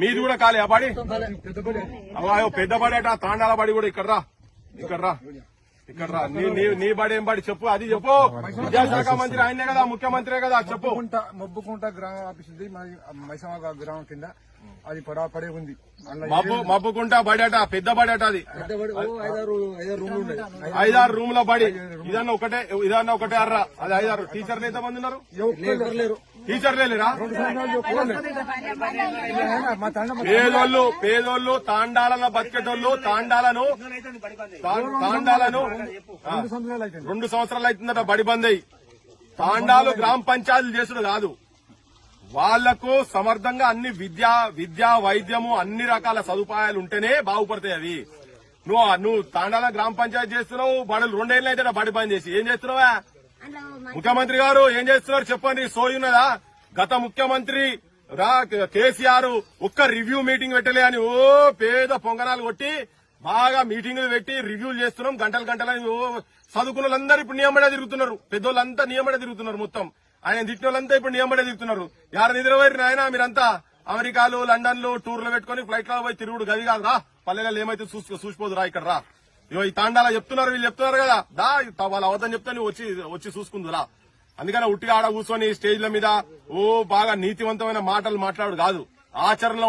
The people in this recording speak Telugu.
మీది కూడా కాలే ఆ బడి పెద్ద బడి అట తాండాల బడి కూడా ఇక్కడ రా నీ బడి ఏం బడి చెప్పు, అది చెప్పు. విద్యాశాఖ మంత్రి ఆయనే కదా, ముఖ్యమంత్రే కదా, చెప్పు. మబ్బుకుంట గ్రామ ఆఫీస్ ఉంది, మైసమ్మ గ్రామం కింద. అది పడే ఉంది. మబ్బుకుంట బడి అట, పెద్ద బడి అట. అది 5-6 రూమ్ల బడి. ఇదన్నా ఒకటే అర్రా. అది 5-6 టీచర్లు ఎంతమంది ఉన్నారు? టీచర్లే లేరా? పేదోళ్ళు తాండాలను బతికేటోళ్ళు తాండాలను 2 సంవత్సరాలు అవుతుందట బడి బంద్ అయ్యి. తాండాలు గ్రామ పంచాయతీలు చేసుడు కాదు, వాళ్లకు సమర్థంగా అన్ని విద్య వైద్యము అన్ని రకాల సదుపాయాలు ఉంటేనే బాగుపడతాయి అవి. నువ్వు తాండాల గ్రామ పంచాయతీ చేస్తున్నావు, బడులు 2 ఏళ్ళు అయితే బడి బంద్ చేసి ఏం చేస్తున్నావా? ముఖ్యమంత్రి గారు ఏం చేస్తున్నారు చెప్పండి. సోయి ఉన్నదా? గత ముఖ్యమంత్రి కేసీఆర్ ఒక్క రివ్యూ మీటింగ్ పెట్టలే అని పేద పొంగనాలు కొట్టి బాగా మీటింగులు పెట్టి రివ్యూలు చేస్తున్నాం గంటలు చదువుకున్న వాళ్ళందరూ ఇప్పుడు నియమడే తిరుగుతున్నారు. పెద్దోళ్ళంతా నియమడే తిరుగుతున్నారు. మొత్తం ఆయన తిట్టిన వాళ్ళంతా ఇప్పుడు నియమడే తిరుగుతున్నారు. యారు నిద్రపోయారు నాయన మీరంతా? అమెరికాలు లండన్లు టూర్లు పెట్టుకుని ఫ్లైట్లో పోయి తిరుగుడు గది కాదురా. పల్లెలలో ఏమైతే చూసిపోదురా ఇక్కడ రా. ఈ తాండాలా చెప్తున్నారు, వీళ్ళు చెప్తున్నారు కదా, వాళ్ళు అవద్దని చెప్తే నువ్వు వచ్చి చూసుకుందురా. అందుకని ఉట్టిగా ఆడ కూర్చొని స్టేజ్ల మీద బాగా నీతివంతమైన మాటలు మాట్లాడు కాదు, ఆచరణలో